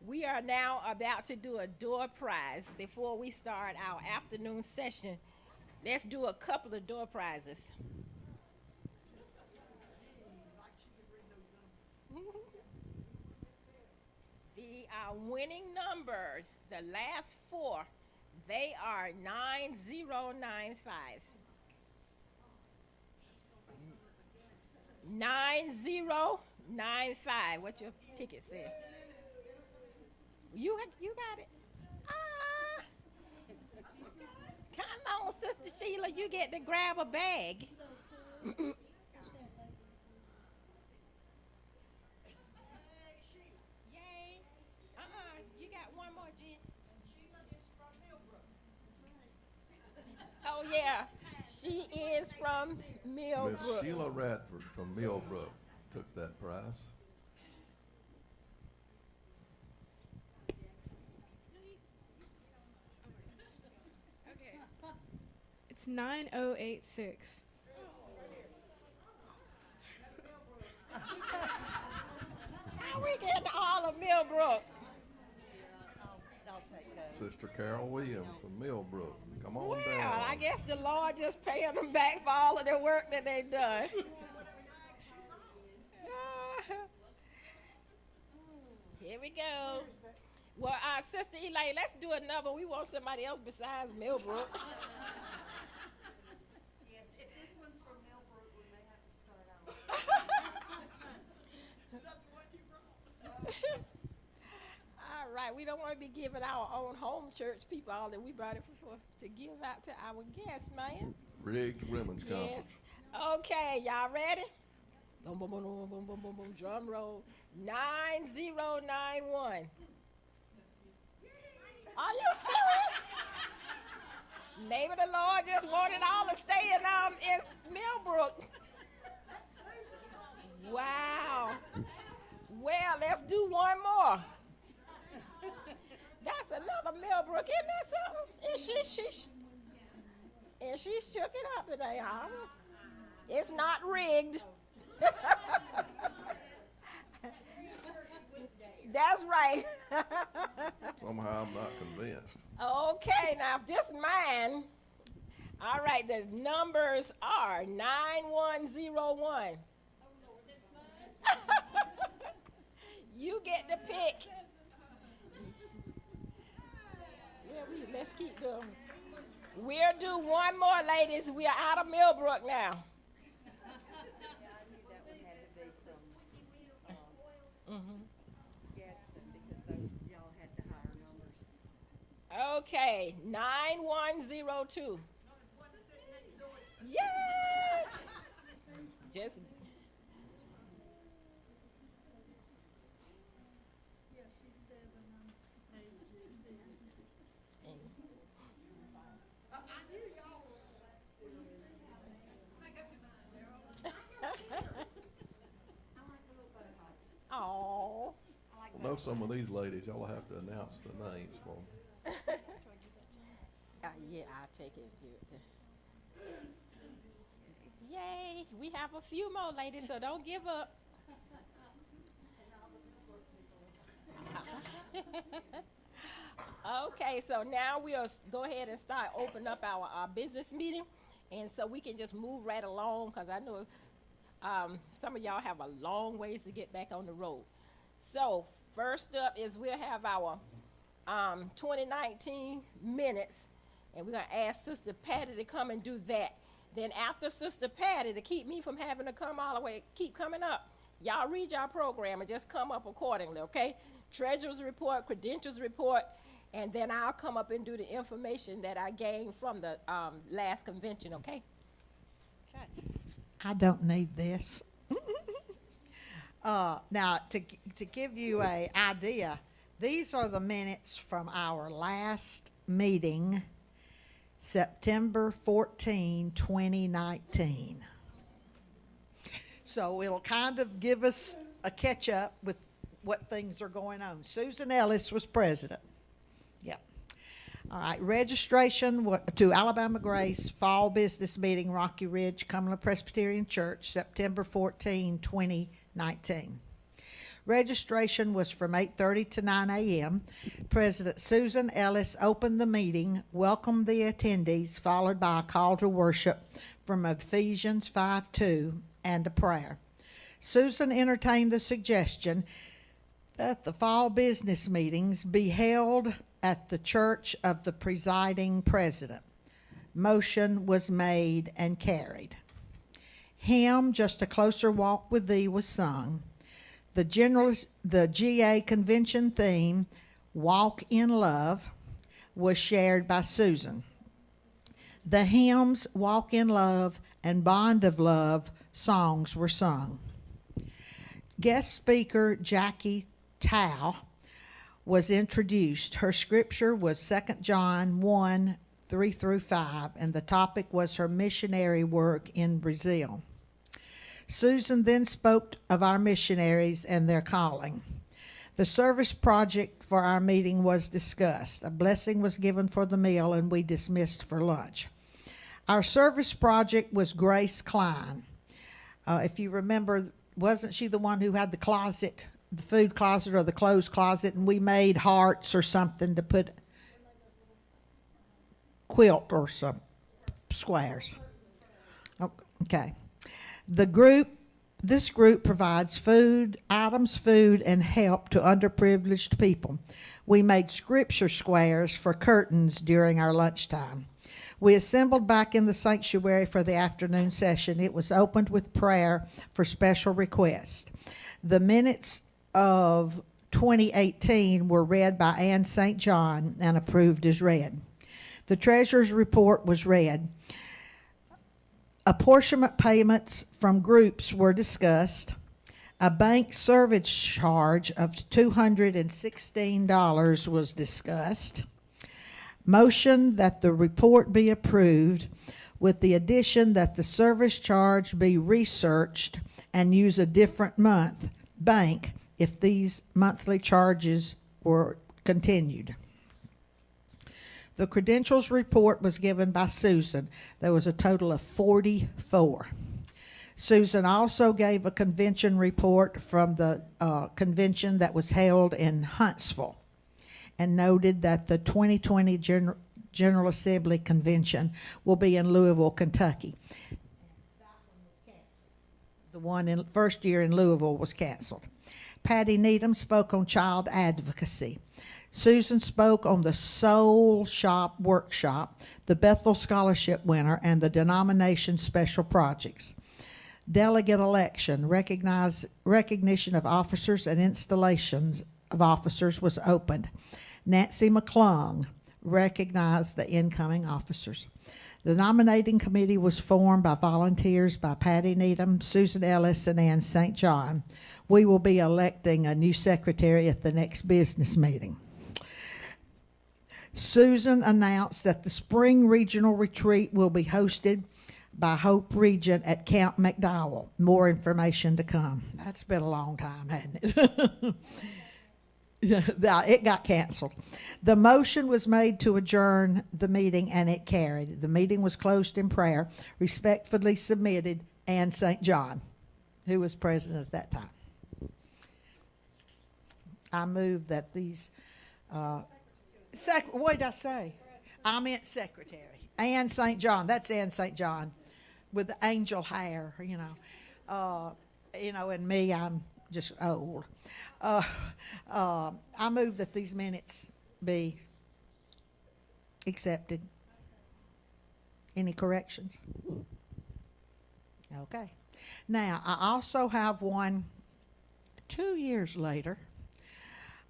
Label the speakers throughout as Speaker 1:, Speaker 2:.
Speaker 1: We are now about to do a door prize before we start our afternoon session. Let's do a couple of door prizes. The winning number, the last four, they are 9095. 9095. What your ticket says? You got it. Ah, come on, Sister Sheila. You get to grab a bag. Yay. You got one more, Jen. Oh, yeah. She is from
Speaker 2: Miss
Speaker 1: Millbrook.
Speaker 2: Sheila Radford from Millbrook took that prize.
Speaker 3: It's 9086.
Speaker 1: How we getting all of Millbrook?
Speaker 2: Sister Carol Williams from Millbrook. Come on
Speaker 1: Well,
Speaker 2: down.
Speaker 1: I guess the Lord just paying them back for all of the work that they've done. Here we go. Well, Sister Elaine, let's do another. We want somebody else besides Millbrook.
Speaker 4: Yes, if this one's from Millbrook, we may have to start over.
Speaker 1: All right, we don't want to be giving our own home church people all that we brought it for to give out to our guests, man.
Speaker 2: Rigged Women's
Speaker 1: Yes.
Speaker 2: Conference.
Speaker 1: Okay, y'all ready? Boom, boom, boom, boom, boom, boom, boom, boom. Drum roll. 9091. Are you serious? Maybe the Lord just wanted all to stay in Millbrook. Wow. Well, let's do one more. That's another Millbrook, isn't that something? And she shook it up today, huh? It's not rigged. That's right.
Speaker 2: Somehow I'm not convinced.
Speaker 1: Okay, now if this mine, all right, the numbers are 9101. You get to pick. Yeah, let's keep doing. We'll do one more, ladies. We are out of Millbrook now.
Speaker 4: Gadsden, because those y'all had the higher numbers.
Speaker 1: Okay, 9102. Yeah. Just. Oh.
Speaker 2: Well, know some of these ladies, y'all have to announce the names for them.
Speaker 1: Yeah, I'll take it. Yay, we have a few more ladies, so don't give up. Okay, so now we'll go ahead and start open up our business meeting. And so we can just move right along because I know some of y'all have a long ways to get back on the road. So first up is we'll have our 2019 minutes, and we're going to ask Sister Patty to come and do that. Then after Sister Patty, to keep me from having to come all the way, keep coming up, y'all read your program and just come up accordingly, okay? Treasurer's report, credentials report, and then I'll come up and do the information that I gained from the last convention, okay?
Speaker 4: Okay. I don't need this. Now, to give you an idea, these are the minutes from our last meeting, September 14, 2019. So it'll kind of give us a catch up with what things are going on. Susan Ellis was president. Yep. All right, registration to Alabama Grace Fall Business Meeting, Rocky Ridge, Cumberland Presbyterian Church, September 14, 2019. Registration was from 8:30 to 9 a.m. President Susan Ellis opened the meeting, welcomed the attendees, followed by a call to worship from Ephesians 5:2 and a prayer. Susan entertained the suggestion that the fall business meetings be held at the church of the presiding president. Motion was made and carried. Hymn, Just a Closer Walk with Thee, was sung. The GA convention theme, Walk in Love, was shared by Susan. The hymns, Walk in Love and Bond of Love songs were sung. Guest speaker Jackie Tao was introduced. Her scripture was 2 John 1:3-5, and the topic was her missionary work in Brazil. Susan then spoke of our missionaries and their calling. The service project for our meeting was discussed. A blessing was given for the meal, and we dismissed for lunch. Our service project was Grace Klein. If you remember, wasn't she the one who had the closet, the food closet or the clothes closet, and we made hearts or something to put quilt or some squares? Okay. This group provides food, and help to underprivileged people. We made scripture squares for curtains during our lunchtime. We assembled back in the sanctuary for the afternoon session. It was opened with prayer for special requests. The minutes of 2018 were read by Ann St. John and approved as read. The treasurer's report was read. Apportionment payments from groups were discussed. A bank service charge of $216 was discussed. Motion that the report be approved with the addition that the service charge be researched and use a different bank if these monthly charges were continued. The credentials report was given by Susan. There was a total of 44. Susan also gave a convention report from the convention that was held in Huntsville and noted that the 2020 General Assembly Convention will be in Louisville, Kentucky. The one in first year in Louisville was canceled. Patty Needham spoke on child advocacy. Susan spoke on the Soul Shop Workshop, the Bethel Scholarship winner, and the denomination special projects. Delegate election, recognition of officers and installations of officers was opened. Nancy McClung recognized the incoming officers. The nominating committee was formed by volunteers by Patty Needham, Susan Ellis, and Ann St. John. We will be electing a new secretary at the next business meeting. Susan announced that the spring regional retreat will be hosted by Hope Region at Camp McDowell. More information to come. That's been a long time, hasn't it? It got canceled. The motion was made to adjourn the meeting, and it carried. The meeting was closed in prayer. Respectfully submitted, Ann St. John, who was president at that time. I move that these... what did I say? I meant secretary. Ann St. John. That's Ann St. John with the angel hair, and me, I'm just old. I move that these minutes be accepted. Any corrections? Okay. Now, I also have one 2 years later.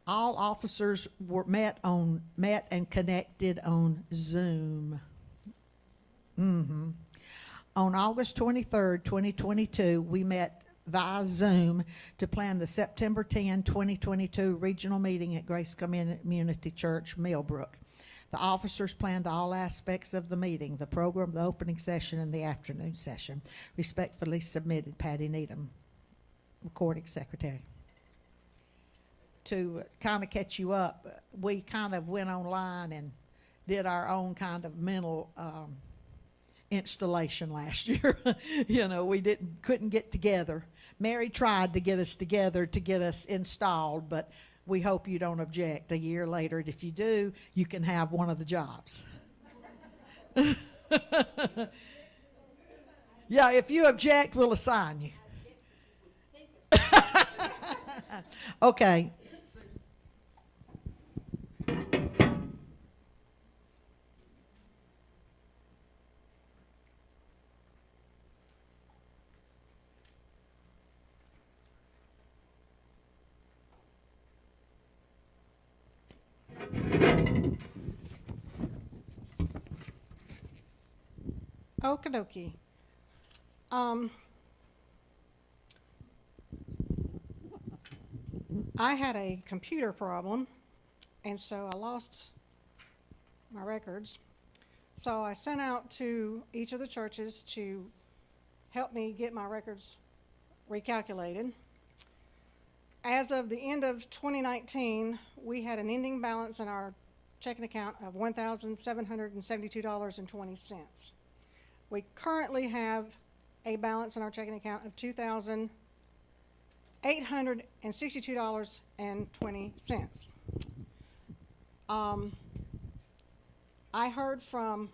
Speaker 4: All officers were met and connected on Zoom. On August 23rd, 2022, we met via Zoom to plan the September 10, 2022 regional meeting at Grace Community Church, Millbrook. The officers planned all aspects of the meeting, the program, the opening session, and the afternoon session. Respectfully submitted, Patty Needham, recording secretary. To kind of catch you up, we kind of went online and did our own kind of mental installation last year. You know, we couldn't get together. Mary tried to get us together to get us installed, but we hope you don't object a year later. And if you do, you can have one of the jobs. Yeah, if you object, we'll assign you. Okay.
Speaker 5: Okie dokie. I had a computer problem, and so I lost my records. So I sent out to each of the churches to help me get my records recalculated. As of the end of 2019, we had an ending balance in our checking account of $1,772.20. We currently have a balance in our checking account of $2,862.20. I heard from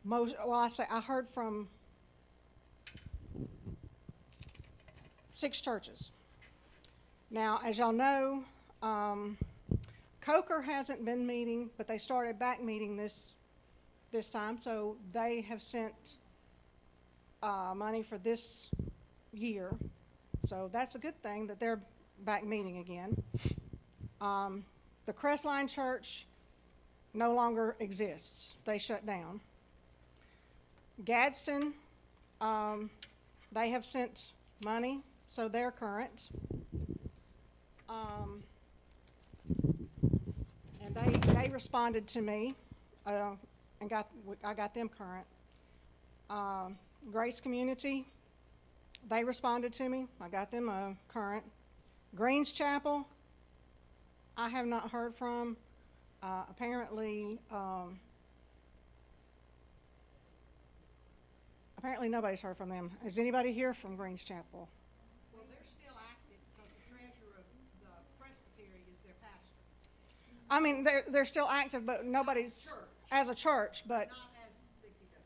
Speaker 5: I heard from 6 churches. Now, as y'all know, Coker hasn't been meeting, but they started back meeting this time, so they have sent money for this year. So that's a good thing that they're back meeting again. The Crestline Church no longer exists. They shut down. Gadsden, they have sent money, so they're current. And they responded to me, and I got them current. Grace Community, they responded to me. I got them current. Greens Chapel, I have not heard from. Apparently nobody's heard from them. Is anybody here from Greens Chapel?
Speaker 4: Well, they're still active because the treasurer of the Presbytery is their pastor.
Speaker 5: I mean, they're still active, but nobody's as a church, but
Speaker 4: Not as CPW.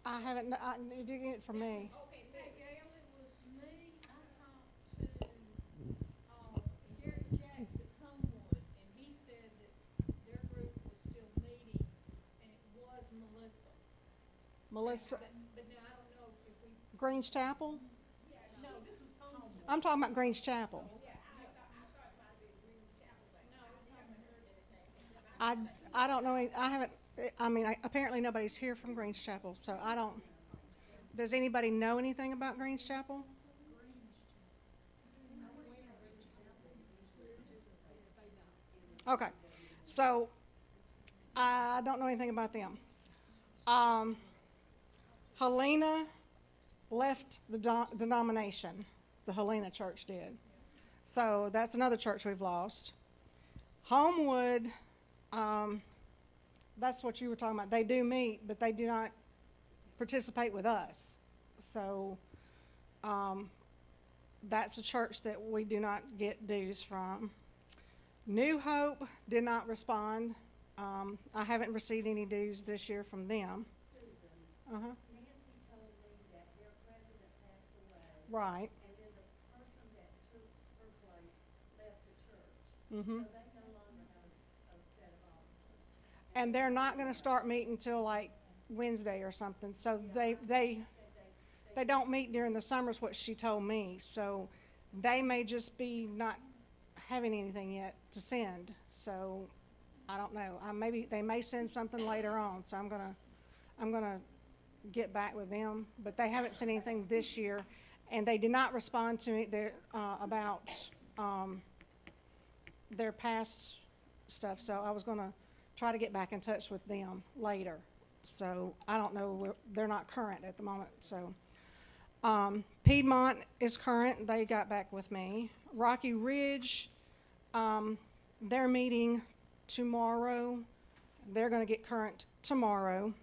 Speaker 5: I haven't. You did get it from me.
Speaker 6: Okay, Gail, it was me. I talked to Gary Jacks at Homewood, and he said that their group was still meeting, and it was Melissa.
Speaker 5: Melissa,
Speaker 6: But now I don't know if we.
Speaker 5: Greens Chapel?
Speaker 6: No, this was Homewood.
Speaker 5: I'm talking about Greens Chapel.
Speaker 6: Yeah, I thought it might have been Green's Chapel, but no, I haven't heard anything.
Speaker 5: I don't know. I haven't. I mean, apparently nobody's here from Greens Chapel, so I don't. Does anybody know anything about Greens Chapel? Okay, so I don't know anything about them. Helena left the denomination. The Helena Church did. So that's another church we've lost. Homewood, that's what you were talking about. They do meet, but they do not participate with us. So that's a church that we do not get dues from. New Hope did not respond. I haven't received any dues this year from them.
Speaker 7: Susan, Nancy told me that their president passed away.
Speaker 5: Right.
Speaker 7: And then the person that took her place left the church.
Speaker 5: Mm-hmm.
Speaker 7: So they no longer have a set of officers.
Speaker 5: And they're not going to start meeting till like Wednesday or something. So they don't meet during the summer is what she told me. So they may just be not having anything yet to send. So I don't know. Maybe they may send something later on. So I'm gonna get back with them. But they haven't sent anything this year, and they did not respond to me about their past stuff. So I was gonna try to get back in touch with them later. So I don't know, they're not current at the moment, so. Piedmont is current, they got back with me. Rocky Ridge, they're meeting tomorrow. They're gonna get current tomorrow.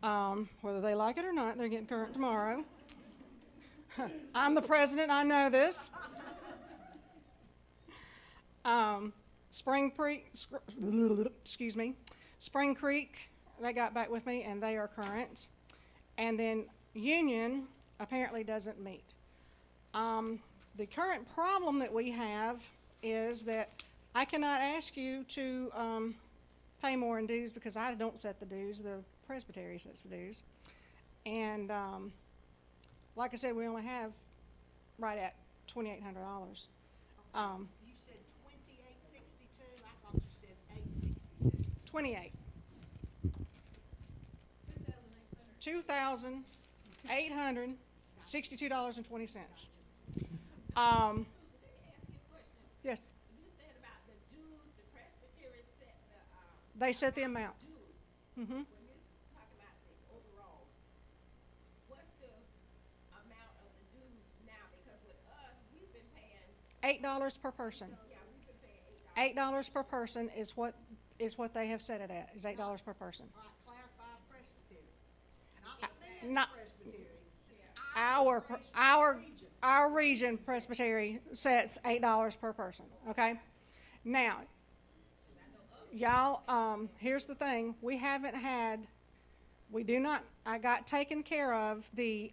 Speaker 5: Whether they like it or not, they're getting current tomorrow. I'm the president, I know this. Spring Creek, excuse me, Spring Creek, they got back with me and they are current. And then Union apparently doesn't meet. The current problem that we have is that I cannot ask you to pay more in dues because I don't set the dues, the Presbytery sets the dues. And like I said, we only have right at $2,800.
Speaker 4: You said 2862. I thought you said 862.
Speaker 5: 28. $2,862.20. Yes,
Speaker 1: You said about the dues, the Presbytery set the,
Speaker 5: they set the amount.
Speaker 1: dues.
Speaker 5: Mm-hmm.
Speaker 1: When you talk about the overall, what's the amount of the dues now? Because with us, we've been paying,
Speaker 5: $8 per person.
Speaker 1: yeah, we've been paying $8.
Speaker 5: $8 per person is what they have set it at, is $8 per person.
Speaker 4: All right, clarify Presbytery. Not the men's
Speaker 5: Not-
Speaker 4: Presbytery.
Speaker 5: Our region Presbytery sets $8 per person, okay? Now, y'all, here's the thing, I got taken care of the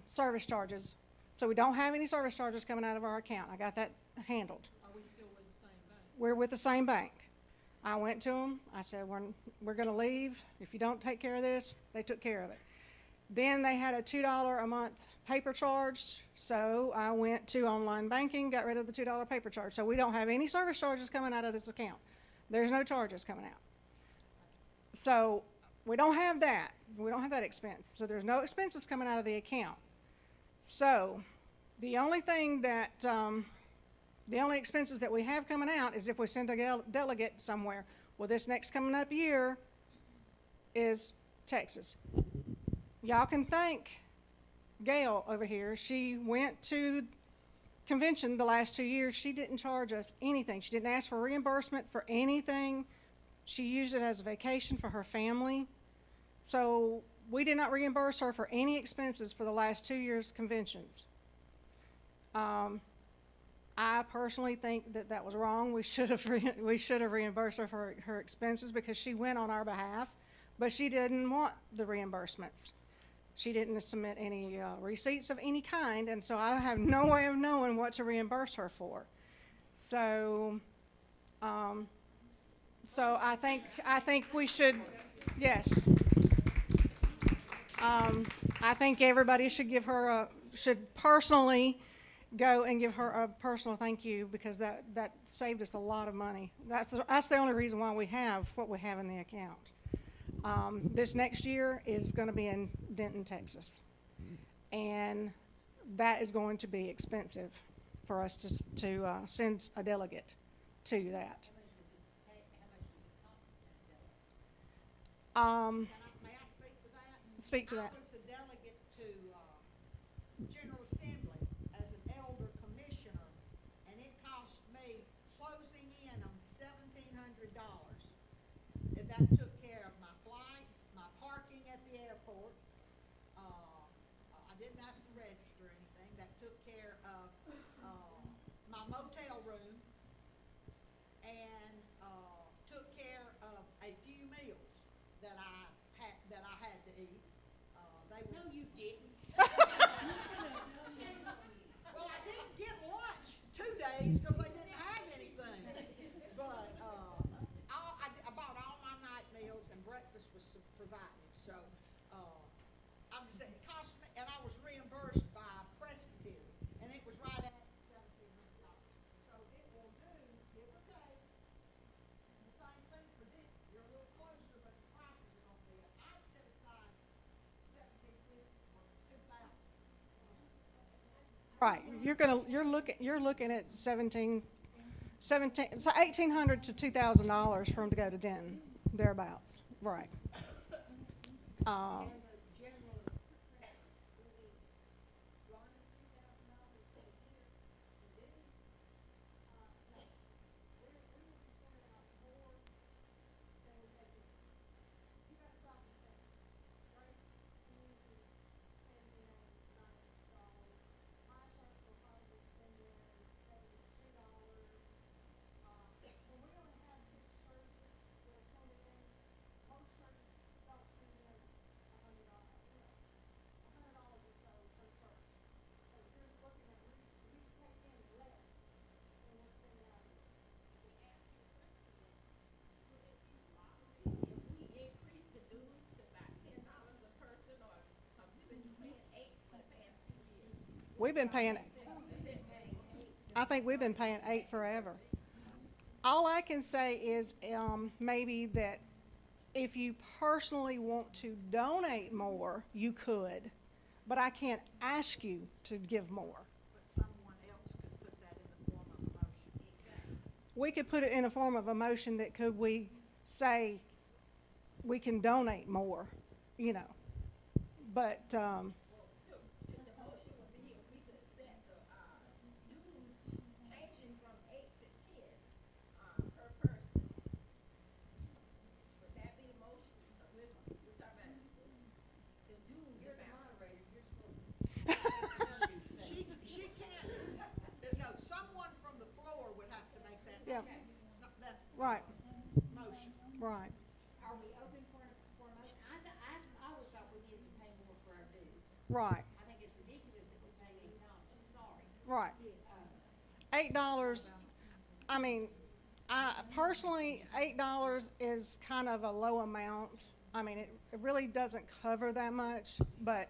Speaker 5: service charges, so we don't have any service charges coming out of our account. I got that handled. Are we still with the same bank? We're with the same bank. I went to them, I said, we're gonna leave, if you don't take care of this, they took care of it. Then they had a $2 a month paper charge, so I went to online banking, got rid of the $2 paper charge. So we don't have any service charges coming out of this account. There's no charges coming out. So we don't have that. We don't have that expense. So there's no expenses coming out of the account. So the only thing that, the only expenses that we have coming out is if we send a delegate somewhere. Well, this next coming up year is Texas. Y'all can thank Gail over here. She went to convention the last 2 years. She didn't charge us anything. She didn't ask for reimbursement for anything. She used it as a vacation for her family. So we did not reimburse her for any expenses for the last 2 years' conventions. I personally think that that was wrong. We should have reimbursed her for her expenses because she went on our behalf, but she didn't want the reimbursements. She didn't submit any receipts of any kind, and so I have no way of knowing what to reimburse her for. So, I think we should, yes. I think everybody should should personally go and give her a personal thank you because that saved us a lot of money. That's the only reason why we have what we have in the account. This next year is going to be in Denton, Texas, and that is going to be expensive for us to send a delegate to that.
Speaker 7: How much does it cost to send a delegate?
Speaker 4: May I speak to that?
Speaker 5: Speak to that.
Speaker 4: I was a delegate to General Assembly as an elder commissioner, and it cost me closing in on $1,700. That took care of my flight, my parking at the airport. I didn't have to register anything. That took care of my motel room and took care of a few meals that I had to eat.
Speaker 6: No, you didn't.
Speaker 4: Well, I didn't get lunch 2 days because they didn't have anything. But I bought all my night meals and breakfast was provided. So I'm just saying it cost me, and I was reimbursed by Presbytery, and it was right at $1,700. So it will take. The same thing for this. You're a little closer, but the prices are gonna be. I'd set aside $1,750 for 2,000.
Speaker 5: Right, you're looking at so $1,800 to $2,000 for them to go to Denton, thereabouts, right. Uh,
Speaker 7: As a general preference, will we run $3,000 for a year to do? No, we would start out more than we had to. You gotta stop and think. Grace Community sends in $90. My church will probably send in $72. When we only have 6 churches that are coming in, most churches don't send in $100, $100 or so per church. So if you're looking at we take in less than we're sending out here.
Speaker 1: If we increase the dues to about $10 a person, or we've been paying $8 for the past 2 years.
Speaker 5: we've been paying, I think we've been paying $8 forever. All I can say is, maybe that if you personally want to donate more, you could, but I can't ask you to give more.
Speaker 4: But someone else could put that in the form of a motion.
Speaker 5: We could put it in a form of a motion that could we say we can donate more, you know. But,
Speaker 1: So, the motion would be if we could set the, dues changing from 8 to 10, per person. Would that be the motion? So we're talking about the dues
Speaker 7: You're the
Speaker 1: amount.
Speaker 7: moderator, you're supposed to.
Speaker 4: She can't, no, someone from the floor would have to make that.
Speaker 5: Yeah.
Speaker 4: That
Speaker 5: right,
Speaker 4: motion.
Speaker 5: right.
Speaker 7: Are we open for a motion? I always thought we needed to pay more for our dues.
Speaker 5: Right,
Speaker 7: I think it's ridiculous that we pay $8. I'm sorry.
Speaker 5: right. $8, I mean, I personally, $8 is kind of a low amount. I mean, it really doesn't cover that much, but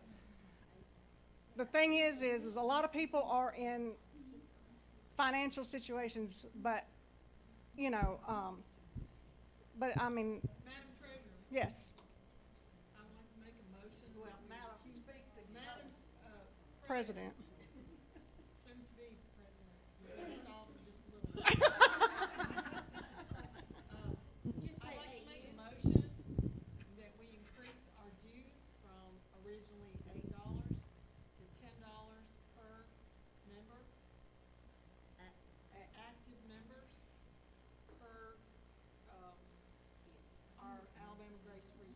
Speaker 5: the thing is a lot of people are in financial situations, but, you know, but I mean,
Speaker 8: Madam Treasurer,
Speaker 5: yes,
Speaker 8: I'd like to make a motion.
Speaker 4: Well, Madam, speak to you.
Speaker 8: Madam,
Speaker 5: President.
Speaker 8: soon to be president, you stalled for just a little bit.
Speaker 7: Just say,
Speaker 8: I'd like
Speaker 7: hey,
Speaker 8: to make
Speaker 7: you.
Speaker 8: a motion that we increase our dues from originally $8 to $10 per member. Active members per, our Alabama Grace region.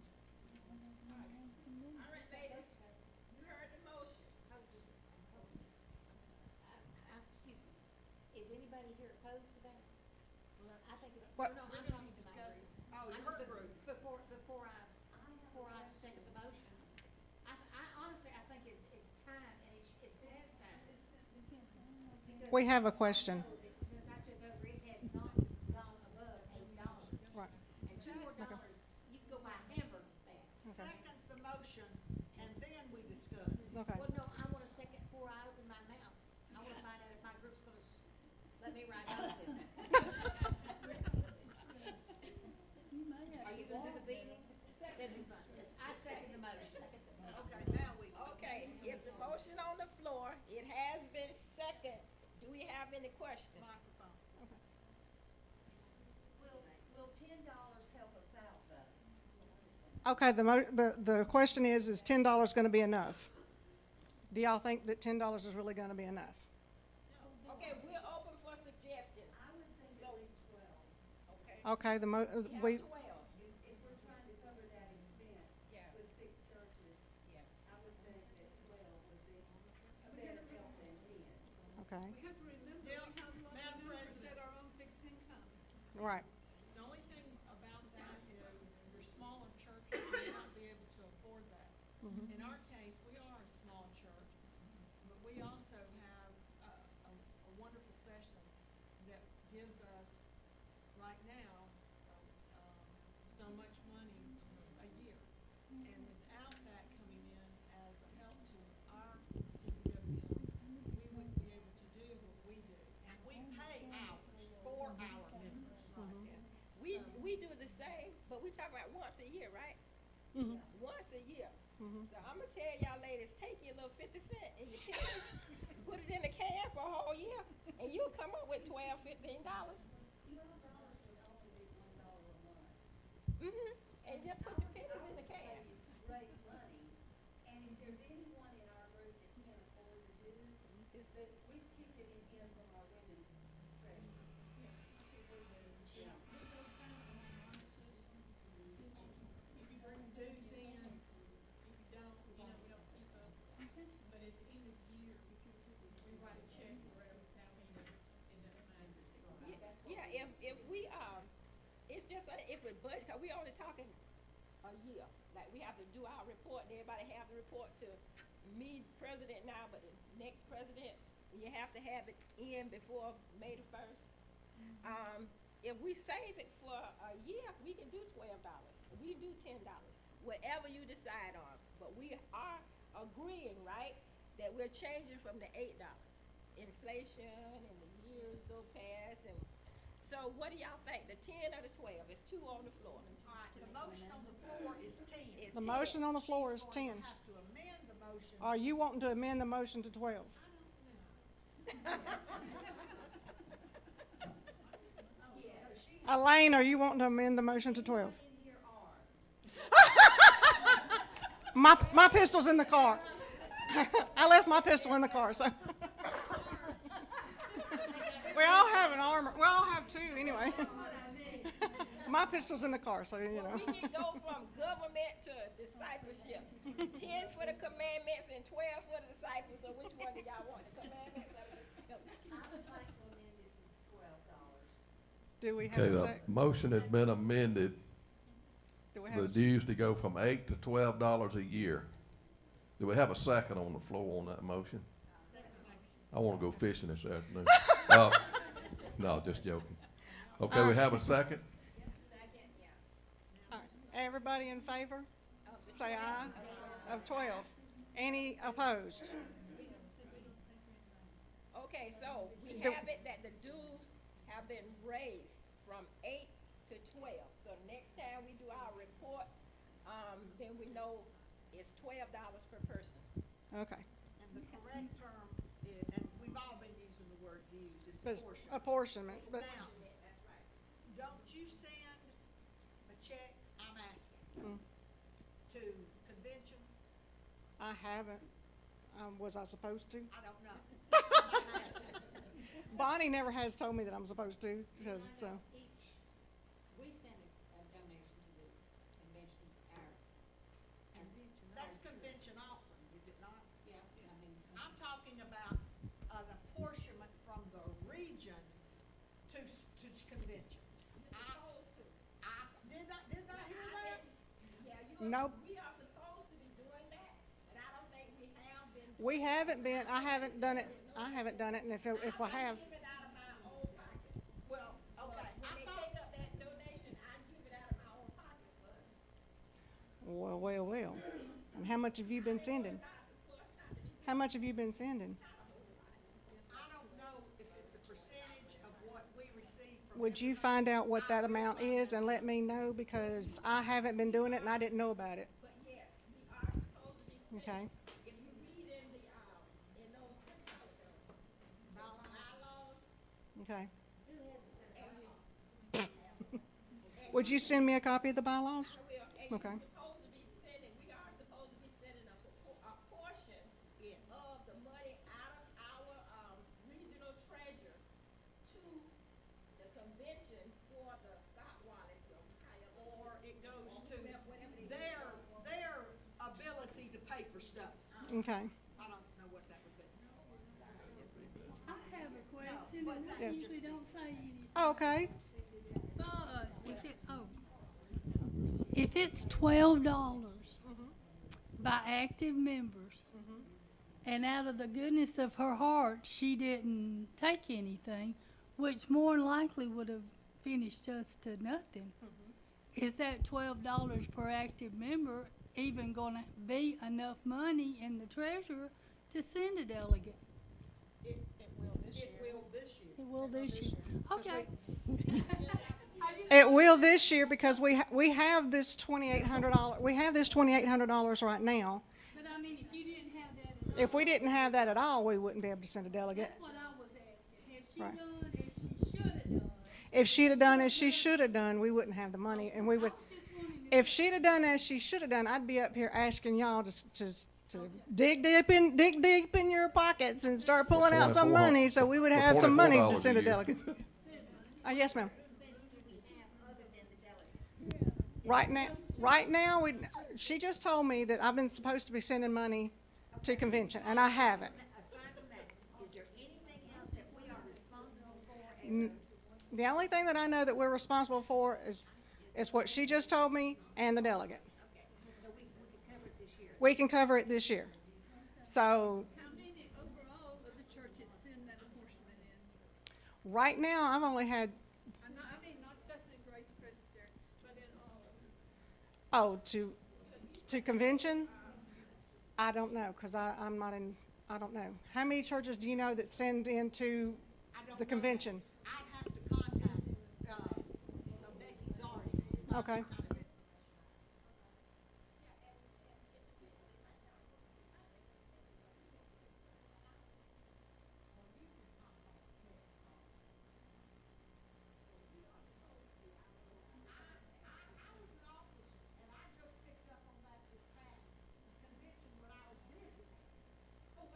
Speaker 1: All right, ladies, you heard the motion.
Speaker 7: Excuse me, is anybody here opposed to that? I think it's,
Speaker 5: What-
Speaker 7: no,
Speaker 8: We're
Speaker 7: I'm
Speaker 8: gonna
Speaker 7: talking
Speaker 8: be
Speaker 7: to my
Speaker 8: discussing.
Speaker 7: group.
Speaker 4: Oh,
Speaker 7: I'm
Speaker 4: your
Speaker 7: be-
Speaker 4: group.
Speaker 7: Before I second the motion, I honestly, I think it's time, and it's past time. Because
Speaker 5: We have a question.
Speaker 7: I know that since I took over, it has not gone above $8.
Speaker 5: Right.
Speaker 7: And $2 more, you can go buy a hamburger with that.
Speaker 4: Second the motion, and then we discuss.
Speaker 5: Okay.
Speaker 7: Well, no, I want a second before I open my mouth. I want to find out if my group's gonna let me ride out with them. Are you gonna do the beating? That'd be fun. I second the motion.
Speaker 4: Okay, now we.
Speaker 1: Okay, is the motion on the floor? It has been second. Do we have any questions?
Speaker 4: Microphone.
Speaker 7: Will $10 help us out though?
Speaker 5: Okay, the question is $10 gonna be enough? Do y'all think that $10 is really gonna be enough?
Speaker 1: Okay, we're open for suggestions.
Speaker 7: I would think
Speaker 1: So-
Speaker 7: at least 12.
Speaker 1: Okay.
Speaker 5: Okay,
Speaker 1: We have 12.
Speaker 7: If we're trying to cover that expense
Speaker 1: Yeah.
Speaker 7: with 6 churches,
Speaker 1: Yeah.
Speaker 7: I would think that 12 would be a better help than 10.
Speaker 5: okay,
Speaker 6: We have to remember, we
Speaker 8: Now,
Speaker 6: have a lot
Speaker 8: Madam
Speaker 6: of members
Speaker 8: President.
Speaker 6: that are on fixed incomes.
Speaker 5: right,
Speaker 8: The only thing about that is your smaller churches may not be able to afford that. In our case, we are a small church, but we also have a wonderful session that gives us, right now, so much money a year. And without that coming in as a help to our CBWM, we wouldn't be able to do what we do.
Speaker 4: And we pay hours for our members.
Speaker 1: We do the same, but we talk about once a year, right?
Speaker 5: Mhm.
Speaker 1: Once a year.
Speaker 5: Mhm.
Speaker 1: So I'm gonna tell y'all ladies, take your little 50 cent and your pennies, put it in the can for a whole year, and you'll come up with $12, $15. Mm-hmm. And just put your pennies in the can. Just say,
Speaker 7: We keep it in here from our women's treasurers.
Speaker 8: If you bring dues in, if you don't, we don't keep up. But at the end of the year, we write a check for every county that it doesn't matter.
Speaker 1: yeah, if we, it's just, if we budget, cause we only talking a year. Like, we have to do our report, and everybody have to report to me, president now, but the next president, you have to have it in before May the 1st. If we save it for a year, we can do $12. We can do $10, whatever you decide on. But we are agreeing, right, that we're changing from the $8. Inflation and the years go past, and so what do y'all think? The 10 or the 12? It's two on the floor.
Speaker 4: All right, the motion on the floor is 10.
Speaker 1: It's
Speaker 5: The
Speaker 1: 10.
Speaker 5: motion on the floor is
Speaker 4: She's
Speaker 5: 10.
Speaker 4: going to have to amend the motion.
Speaker 5: Are you wanting to amend the motion to 12? Elaine, are you wanting to amend the motion to 12? My pistol's in the car. I left my pistol in the car, so. We all have an armor. We all have two anyway. My pistol's in the car, so you
Speaker 1: Well,
Speaker 5: know.
Speaker 1: we can go from government to discipleship. 10 for the commandments and 12 for the disciples. So which one do y'all want? The commandments or the
Speaker 7: I would like to amend it to $12.
Speaker 5: Do we have
Speaker 2: Okay,
Speaker 5: a
Speaker 2: the
Speaker 5: sec?
Speaker 2: motion has been amended,
Speaker 5: Do we have
Speaker 2: the
Speaker 5: a sec?
Speaker 2: dues to go from $8 to $12 a year. Do we have a second on the floor on that motion? I wanna go fishing this afternoon. No, just joking. Okay, we have a second?
Speaker 5: All right. Everybody in favor? Say aye. Of 12. Any opposed?
Speaker 1: Okay, so we
Speaker 5: Do-
Speaker 1: have it that the dues have been raised from 8 to 12. So next time we do our report, then we know it's $12 per person.
Speaker 5: Okay.
Speaker 4: And the correct term is, and we've all been using the word dues, it's
Speaker 5: But it's
Speaker 4: portion.
Speaker 5: apportionment, but
Speaker 4: Now, don't you send a check, I'm asking, to convention?
Speaker 5: I haven't. Was I supposed to?
Speaker 4: I don't know. I'm asking.
Speaker 5: Bonnie never has told me that I'm supposed to, because, so.
Speaker 9: We send a donation to the convention,
Speaker 4: That's convention offering, is it not?
Speaker 9: yeah, I mean,
Speaker 4: I'm talking about an apportionment from the region to convention. Did I hear that?
Speaker 1: Yeah,
Speaker 5: Nope.
Speaker 1: we are supposed to be doing that, and I don't think we have been.
Speaker 5: We haven't been, I haven't done it, and if I have,
Speaker 1: Give it out of my own pocket.
Speaker 4: Well, okay,
Speaker 1: When
Speaker 4: I
Speaker 1: they
Speaker 4: thought,
Speaker 1: take up that donation, I give it out of my own pockets for us.
Speaker 5: well. And how much have you been sending? How much have you been sending?
Speaker 4: I don't know if it's a percentage of what we receive from.
Speaker 5: Would you find out what that amount is and let me know, because I haven't been doing it and I didn't know about it.
Speaker 1: But yes, we are supposed to be
Speaker 5: Okay?
Speaker 1: if you read in the, in those, what you call it, bylaws,
Speaker 5: Okay. Would you send me a copy of the bylaws?
Speaker 1: and
Speaker 5: Okay.
Speaker 1: we are supposed to be sending a portion
Speaker 4: Yes.
Speaker 1: of the money out of our, regional treasure to the convention for the stop wallets or however.
Speaker 4: Or it goes to
Speaker 1: Whatever they do.
Speaker 4: their ability to pay for stuff.
Speaker 5: Okay.
Speaker 4: I don't know what that would be.
Speaker 7: I have a question,
Speaker 4: but
Speaker 7: and I
Speaker 5: Yes.
Speaker 7: usually don't say anything,
Speaker 5: Okay.
Speaker 7: but if it's $12 by active members, and out of the goodness of her heart, she didn't take anything, which more than likely would have finished us to nothing. Is that $12 per active member even gonna be enough money in the treasurer to send a delegate?
Speaker 4: It will this year.
Speaker 7: It will this year. Okay.
Speaker 5: It will this year, because we have this $2,800, we have this $2,800 right now.
Speaker 7: But I mean, if you didn't have that,
Speaker 5: If we didn't have that at all, we wouldn't be able to send a delegate.
Speaker 7: that's what I was asking. Has she
Speaker 5: Right.
Speaker 7: done as she should have done?
Speaker 5: If she'd have done as she should have done, we wouldn't have the money, and we would,
Speaker 7: I was just wondering
Speaker 5: if she'd have done as she should have done, I'd be up here asking y'all to to dig deep in your pockets and start pulling out some money so we would
Speaker 2: for
Speaker 5: have some money to
Speaker 2: $24
Speaker 5: send
Speaker 2: a
Speaker 5: a
Speaker 2: year.
Speaker 5: delegate. Yes, ma'am. Right now, she just told me that I've been supposed to be sending money to convention, and I haven't.
Speaker 9: Aside from that, is there anything else that we are responsible for as a
Speaker 5: The only thing that I know that we're responsible for is what she just told me and the delegate.
Speaker 9: okay, so we can cover it this year?
Speaker 5: We can cover it this year. So
Speaker 6: How many overall of the churches send that apportionment in?
Speaker 5: right now, I've only had,
Speaker 6: I mean, not just in Grace Presbytery, but in all of them.
Speaker 5: to convention, I don't know, because I'm not in, I don't know. How many churches do you know that send into the convention?
Speaker 4: I'd have to contact, Becky Zardi.
Speaker 5: Okay.
Speaker 4: I was in office, and I just picked up on that this past convention when I was busy. Well,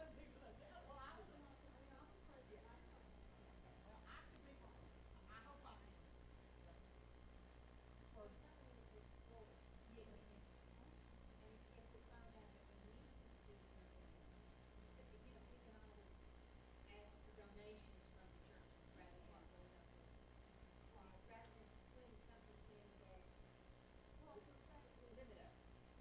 Speaker 4: I was in office first, yeah, I know. Well, I could be wrong. I hope I am. For something to explore, yes. And if we found out that we need to do something, we can always
Speaker 9: Ask for donations from the churches rather than going up there.
Speaker 4: rather than putting something in that, well, we're saying,
Speaker 9: Limit us.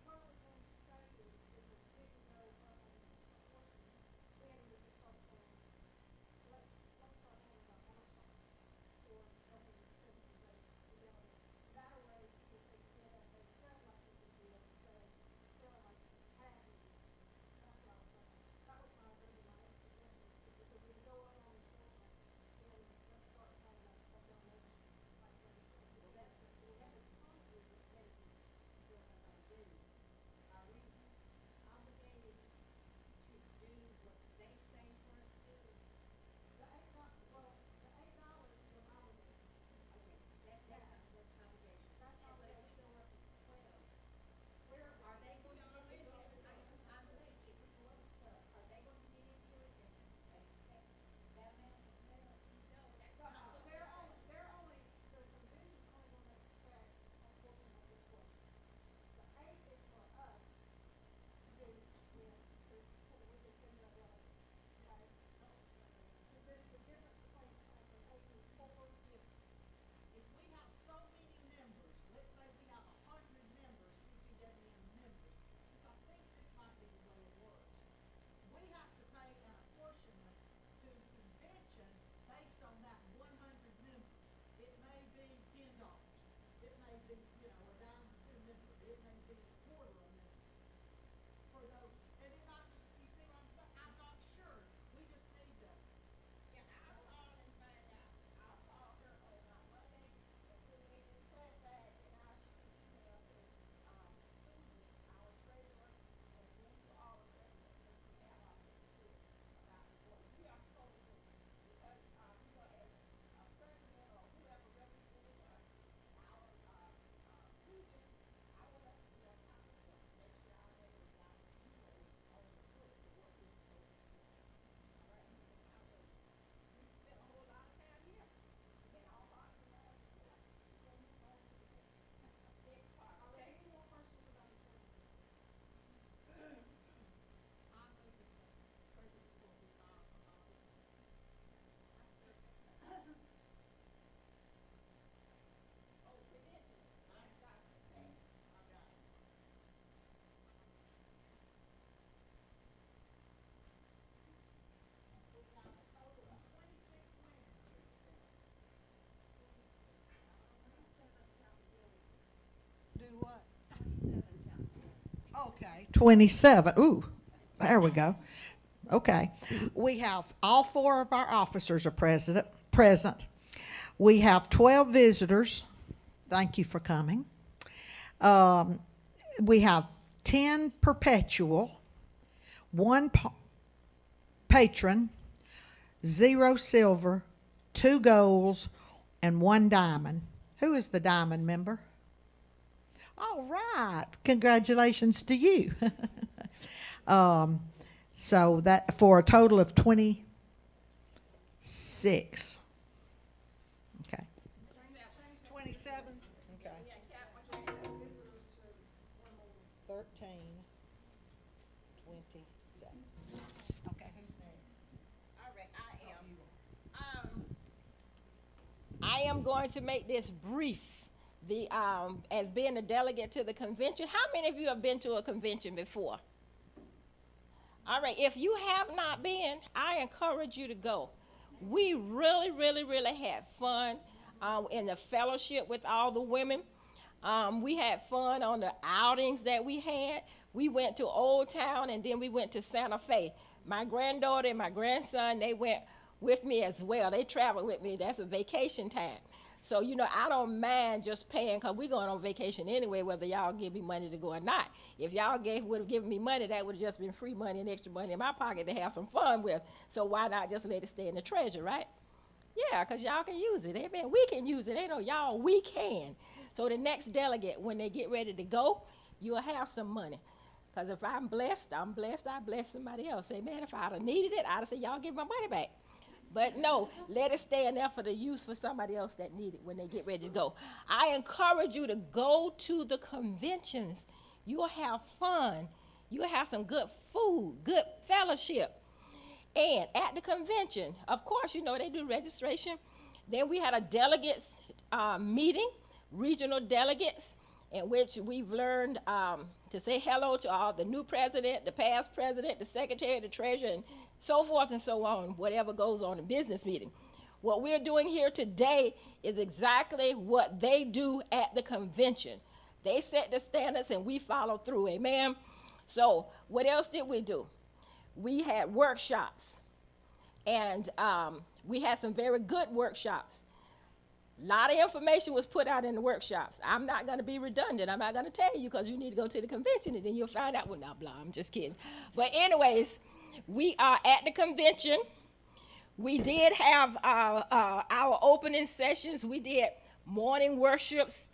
Speaker 4: what we're going to say is if we didn't know, unfortunately, then we just start saying, let's start having a house or something that's that way, if they get it, they felt like it would be able to say, feel like having, that's what I was saying. That was my suggestion, if we go up on the scale, then let's start having a donation. Like that, well, that is probably the case, what I do.
Speaker 9: Are we obligated to do what they say for us to do?
Speaker 4: The $8, well, the $8 was obligated.
Speaker 9: Okay, that's obligation.
Speaker 4: That's
Speaker 9: But if we go up to 12,
Speaker 4: Where,
Speaker 9: are they going to get into it? I'm saying, if we go up to 12, are they going to get into it and expect that amount of sales?
Speaker 6: No, that's
Speaker 4: no,
Speaker 6: not.
Speaker 4: they're only, the convention's only gonna expect a portion of this one. The 8 is for us to do with, so we can send that letter, right? So there's the difference between, the 8 and 4. If we have so many members, let's say we have 100 members, CPWM members, because I think this might be the way it works. We have to pay an apportionment to convention based on that 100 members. It may be $10. It may be, a dime to 2 members. It may be a quarter a member. For those, and it might just, you see what I'm saying? I'm not sure. We just need to.
Speaker 6: Yeah, I'll call and find out. I'll call her on Monday, and then we discuss that, and I'll shoot an email to, Susan, our treasurer, and then to all the residents, so we have our input about what we are supposed to do. Because, as a president or whoever represents us, our, region, I want us to be accountable, make sure our revenue dollars, on the books of what we're supposed to do. All right, I will. We spent a whole lot of time here, and all hearts and minds clear. We're gonna move on to the next part, okay?
Speaker 4: Any more questions about the treasurer?
Speaker 6: I move that the treasury report be filed for audit. Oh, prevention, I got it, okay, I got it.
Speaker 4: We got a total of 26 winners here today. Do what? Okay, 27. Ooh, there we go. Okay. We have all 4 of our officers are present. We have 12 visitors. Thank you for coming. We have 10 perpetual, 1 patron, 0 silver, 2 golds, and 1 diamond. Who is the diamond member? All right. Congratulations to you. So that, for a total of 26. Okay. 27? Okay. 13, 27. Okay, who's next?
Speaker 1: All right, I am going to make this brief. As being a delegate to the convention, how many of you have been to a convention before? All right, if you have not been, I encourage you to go. We really, really, really had fun in the fellowship with all the women. We had fun on the outings that we had. We went to Old Town, and then we went to Santa Fe. My granddaughter and my grandson, they went with me as well. They traveled with me. That's a vacation time. So, you know, I don't mind just paying, because we're going on vacation anyway, whether y'all give me money to go or not. If y'all would have given me money, that would have just been free money and extra money in my pocket to have some fun with. So why not just let it stay in the treasure, right? Yeah, because y'all can use it. Amen. We can use it. Ain't no y'all, we can. So the next delegate, when they get ready to go, you'll have some money. Because if I'm blessed, I bless somebody else. Amen. If I'd have needed it, I'd have said, y'all give my money back. But no, let it stay in there for the use for somebody else that need it when they get ready to go. I encourage you to go to the conventions. You'll have fun. You'll have some good food, good fellowship. And at the convention, of course, you know, they do registration. Then we had a delegates meeting, regional delegates, in which we've learned to say hello to all the new president, the past president, the secretary, the treasurer, and so forth and so on, whatever goes on in business meeting. What we're doing here today is exactly what they do at the convention. They set the standards and we follow through, amen? So what else did we do? We had workshops, and we had some very good workshops. A lot of information was put out in the workshops. I'm not going to be redundant. I'm not going to tell you because you need to go to the convention and then you'll find out. Well, no, blah, I'm just kidding. But anyways, we are at the convention. We did have our opening sessions. We did morning worships,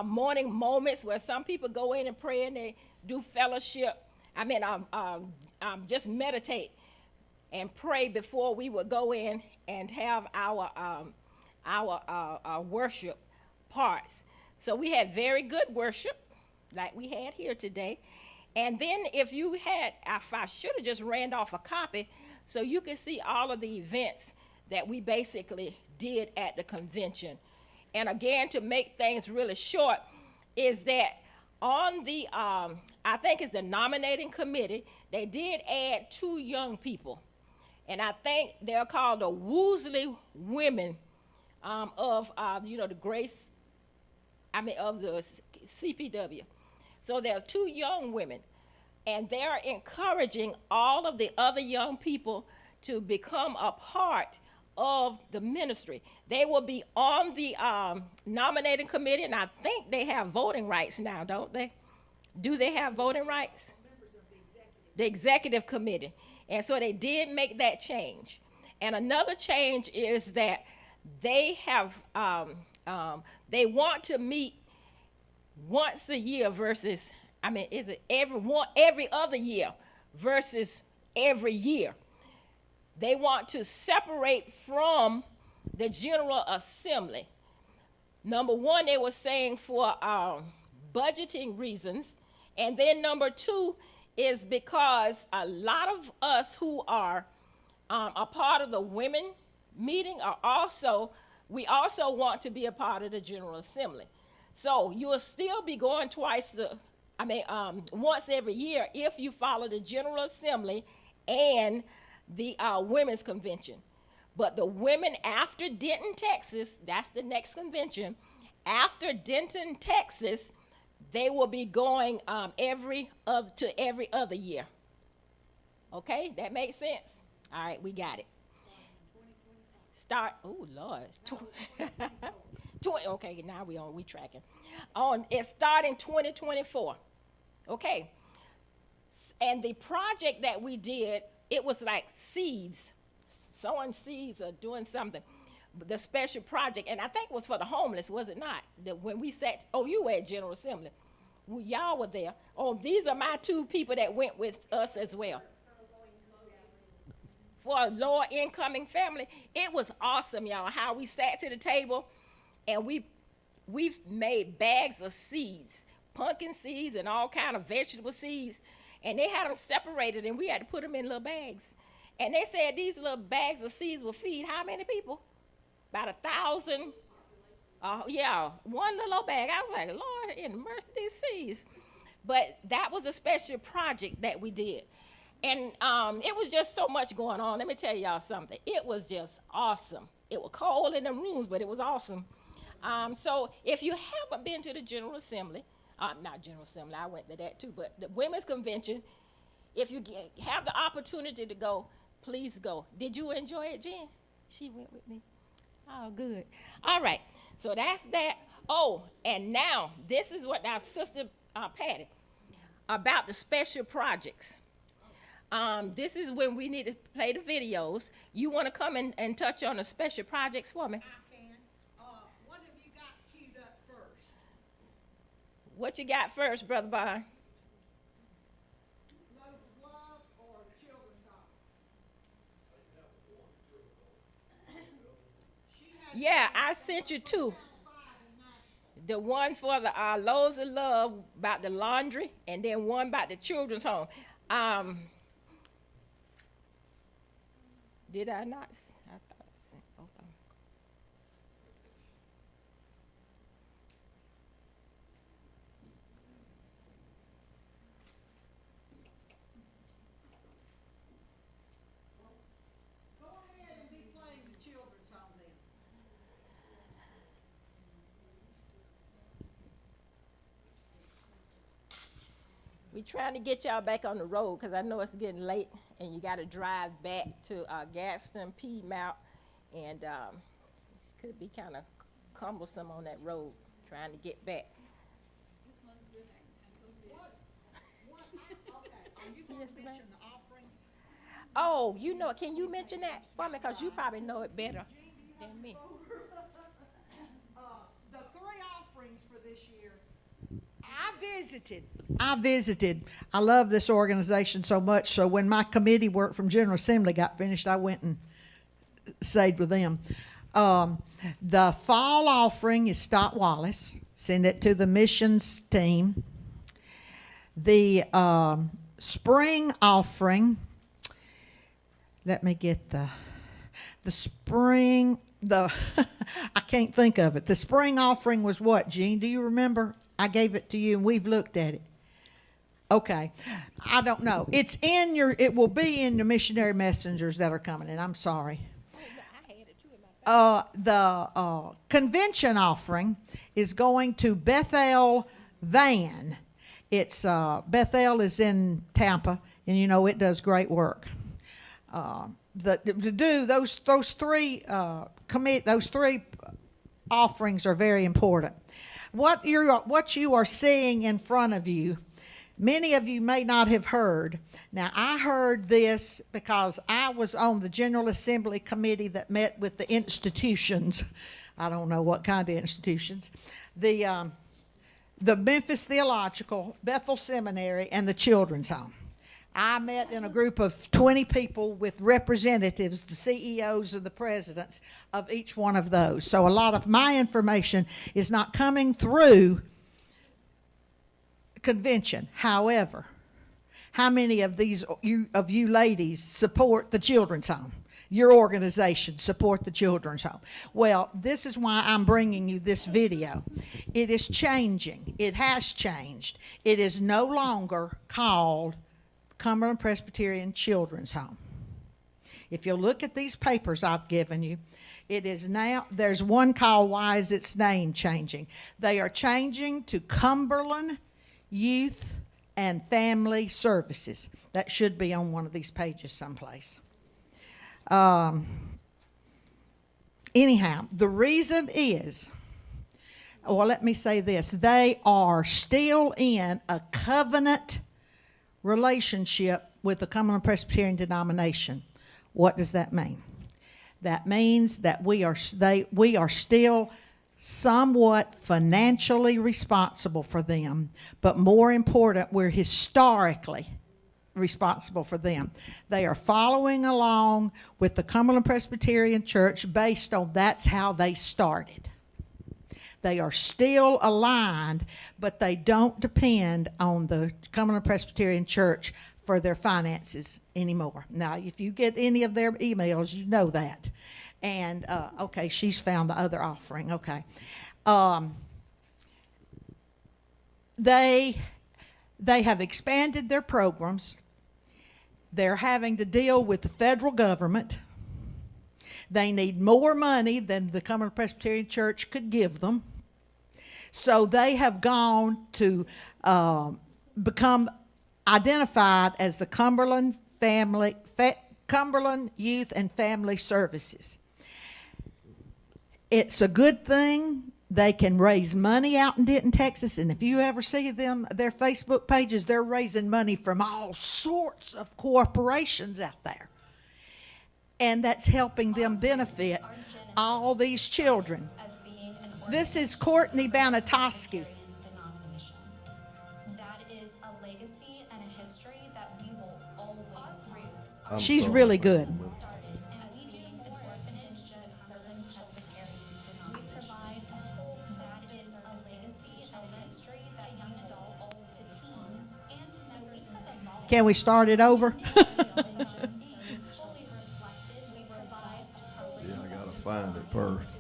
Speaker 1: morning moments where some people go in and pray and they do fellowship. Just meditate and pray before we would go in and have our worship parts. So we had very good worship, like we had here today. And then if I should have just ran off a copy so you can see all of the events that we basically did at the convention. And again, to make things really short, is that on the, I think it's the nominating committee, they did add 2 young people. And I think they're called the Woosley Women of the Grace, of the CPW. So there's 2 young women, and they're encouraging all of the other young people to become a part of the ministry. They will be on the nominating committee, and I think they have voting rights now, don't they? Do they have voting rights?
Speaker 4: Members of
Speaker 1: the executive committee. And so they did make that change. And another change is that they have, they want to meet once a year versus, is it every other year versus every year. They want to separate from the General Assembly. Number one, they were saying for budgeting reasons. And then number 2 is because a lot of us who are a part of the women meeting we also want to be a part of the General Assembly. So you will still be going once every year if you follow the General Assembly and the Women's Convention. But the women after Denton, Texas, that's the next convention, after Denton, Texas, they will be going every other year. Okay, that makes sense? All right, we got it. Oh Lord, 20. Okay, now we tracking. It's starting 2024. Okay, and the project that we did, it was like seeds, sowing seeds or doing something. The special project, and I think it was for the homeless, was it not? When we sat, you were at General Assembly. Y'all were there. Oh, these are my two people that went with us as well. For a lower incoming family, it was awesome, y'all, how we sat to the table and we've made bags of seeds, pumpkin seeds and all kind of vegetable seeds, and they had them separated and we had to put them in little bags. And they said these little bags of seeds will feed how many people? About 1,000. Yeah, one little bag. I was like, Lord, in mercy, these seeds. But that was a special project that we did. And it was just so much going on. Let me tell y'all something. It was just awesome. It was cold in the rooms, but it was awesome. So if you haven't been to the General Assembly, not General Assembly, I went to that too, but the Women's Convention, if you have the opportunity to go, please go. Did you enjoy it, Jen? She went with me. Oh, good. All right. So that's that. Oh, and now this is what our sister Patty about the special projects. This is when we need to play the videos. You want to come and touch on the special projects for me?
Speaker 4: I can. What have you got queued up first?
Speaker 1: What you got first, Brother Bond?
Speaker 4: Loads of Love or Children's Home?
Speaker 1: Yeah, I sent you two. The one for the Loads of Love about the laundry, and then one about the children's home. Did I not? I thought I sent both of them.
Speaker 4: Go ahead and be playing the Children's Home then.
Speaker 1: We trying to get y'all back on the road because I know it's getting late and you got to drive back to Gaston, Piedmont, and it could be kind of cumbersome on that road trying to get back.
Speaker 4: Okay, are you going
Speaker 1: Yes,
Speaker 4: to
Speaker 1: ma'am.
Speaker 4: mention the offerings?
Speaker 1: Oh, you know, can you mention that for me? Because you probably know it better than me.
Speaker 4: The three offerings for this year. I visited. I love this organization so much. So when my committee work from General Assembly got finished, I went and stayed with them. The fall offering is Stott Wallace. Send it to the missions team. The spring offering. Let me get the spring. I can't think of it. The spring offering was what, Jean? Do you remember? I gave it to you and we've looked at it. Okay. I don't know. It will be in the missionary messengers that are coming in. I'm sorry. The convention offering is going to Bethel Van. It's Bethel is in Tampa, and you know it does great work. To do those three offerings are very important. What you are seeing in front of you, many of you may not have heard. Now, I heard this because I was on the General Assembly committee that met with the institutions. I don't know what kind of institutions. The Memphis Theological, Bethel Seminary, and the Children's Home. I met in a group of 20 people with representatives, the CEOs and the presidents of each one of those. So a lot of my information is not coming through convention. However, how many of you ladies support the Children's Home? Your organization support the Children's Home. Well, this is why I'm bringing you this video. It is changing. It has changed. It is no longer called Cumberland Presbyterian Children's Home. If you look at these papers I've given you, it is now, there's one called Why Is Its Name Changing? They are changing to Cumberland Youth and Family Services. That should be on one of these pages someplace. Anyhow, the reason is, well, let me say this. They are still in a covenant relationship with the Cumberland Presbyterian denomination. What does that mean? That means that we are still somewhat financially responsible for them, but more important, we're historically responsible for them. They are following along with the Cumberland Presbyterian Church based on that's how they started. They are still aligned, but they don't depend on the Cumberland Presbyterian Church for their finances anymore. Now, if you get any of their emails, you know that. And, okay, she's found the other offering. Okay. They have expanded their programs. They're having to deal with the federal government. They need more money than the Cumberland Presbyterian Church could give them. So they have gone to become identified as the Cumberland Youth and Family Services. It's a good thing. They can raise money out in Denton, Texas, and if you ever see them, their Facebook pages, they're raising money from all sorts of corporations out there. And that's helping them benefit all these children. This is Courtney Banatosky.
Speaker 10: That is a legacy and a history that we will always roots.
Speaker 4: She's really good. Can we start it over?
Speaker 2: Yeah, I gotta find it first.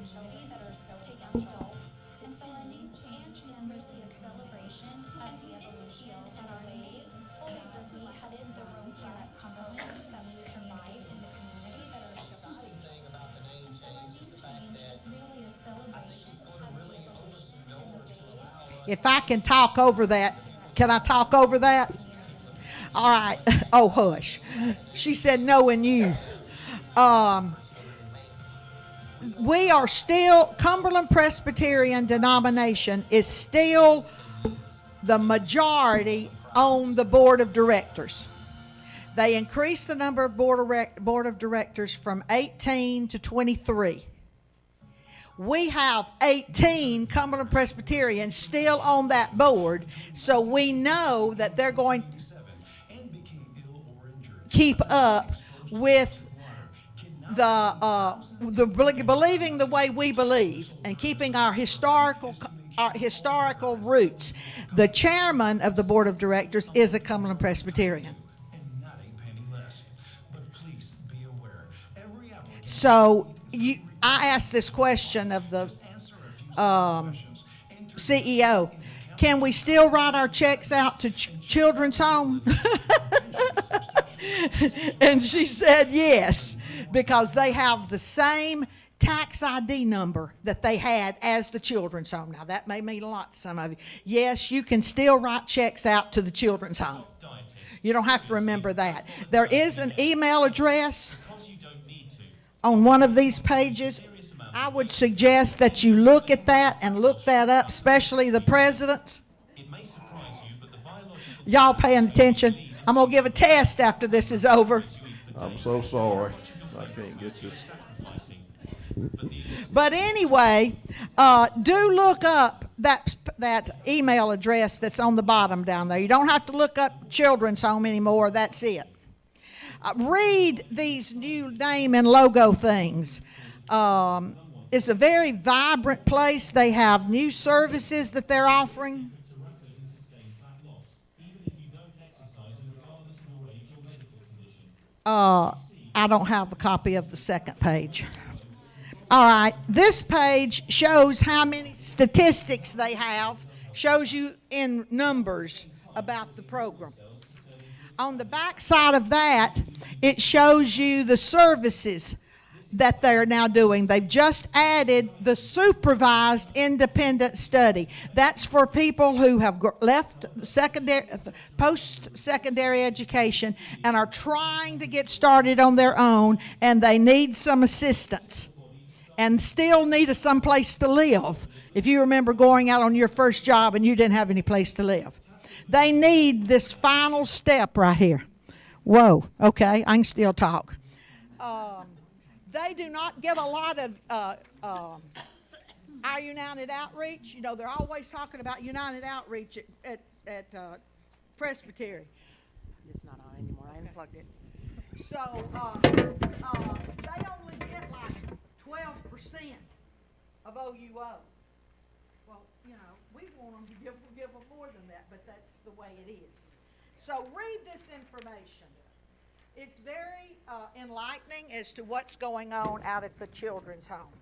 Speaker 4: If I can talk over that, can I talk over that? All right. Oh, hush. She said no and you. We are still, Cumberland Presbyterian denomination is still the majority on the board of directors. They increased the number of board of directors from 18 to 23. We have 18 Cumberland Presbyterians still on that board, so we know that they're going to keep up with believing the way we believe and keeping our historical roots. The chairman of the board of directors is a Cumberland Presbyterian. So I asked this question of the CEO. Can we still write our checks out to children's home? And she said yes, because they have the same tax ID number that they had as the children's home. Now, that may mean a lot to some of you. Yes, you can still write checks out to the children's home. You don't have to remember that. There is an email address on one of these pages. I would suggest that you look at that and look that up, especially the presidents. Y'all paying attention? I'm going to give a test after this is over.
Speaker 2: I'm so sorry. I can't get this.
Speaker 4: But anyway, do look up that email address that's on the bottom down there. You don't have to look up children's home anymore. That's it. Read these new name and logo things. It's a very vibrant place. They have new services that they're offering. I don't have a copy of the second page. All right, this page shows how many statistics they have, shows you in numbers about the program. On the back side of that, it shows you the services that they're now doing. They've just added the supervised independent study. That's for people who have left post-secondary education and are trying to get started on their own, and they need some assistance and still need some place to live. If you remember going out on your first job and you didn't have any place to live. They need this final step right here. Whoa, okay, I can still talk. They do not get a lot of our United Outreach, you know, they're always talking about United Outreach at Presbytery.
Speaker 11: It's not on anymore. I unplugged it.
Speaker 4: So, they only get like 12% of OUO. Well, you know, we want them to give them more than that, but that's the way it is. So read this information. It's very enlightening as to what's going on out at the children's home.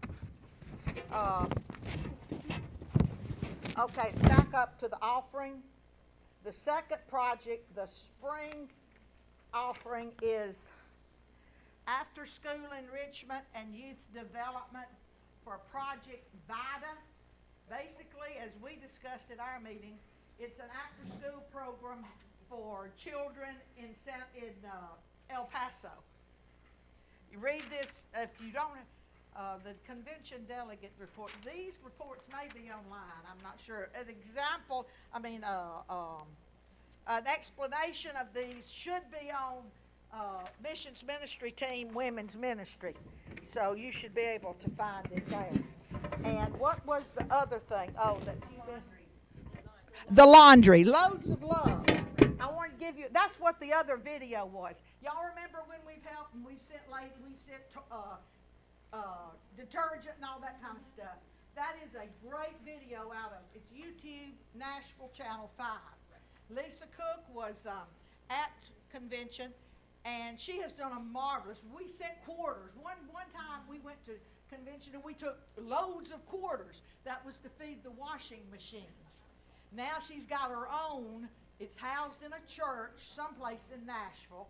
Speaker 4: Okay, back up to the offering. The second project, the spring offering, is after school enrichment and youth development for Project VITA. Basically, as we discussed at our meeting, it's an after-school program for children in El Paso. You read this, if you don't, the convention delegate report, these reports may be online, I'm not sure. An example, an explanation of these should be on Missions Ministry Team Women's Ministry. So you should be able to find it there. And what was the other thing? Oh, that you've been... The laundry. Loads of love. I want to give you, that's what the other video was. Y'all remember when we've helped and we've sent detergent and all that kind of stuff? That is a great video out of, it's YouTube, Nashville Channel 5. Lisa Cook was at convention, and she has done a marvelous, we sent quarters. One time we went to convention and we took loads of quarters. That was to feed the washing machines. Now she's got her own. It's housed in a church someplace in Nashville,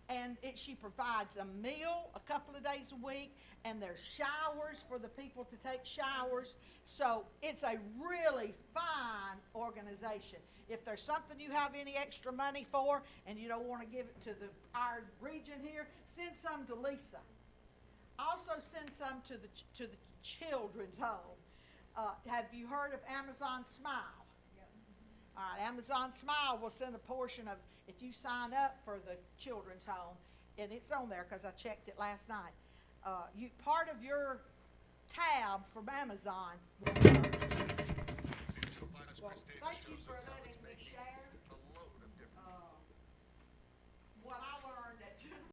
Speaker 4: and she provides a meal a couple of days a week, and there's showers for the people to take showers. So it's a really fine organization. If there's something you have any extra money for and you don't want to give it to our region here, send some to Lisa. Also send some to the children's home. Have you heard of Amazon Smile? All right, Amazon Smile will send a portion of, if you sign up for the children's home, and it's on there because I checked it last night, part of your tab from Amazon. Well, thank you for letting me share what I learned at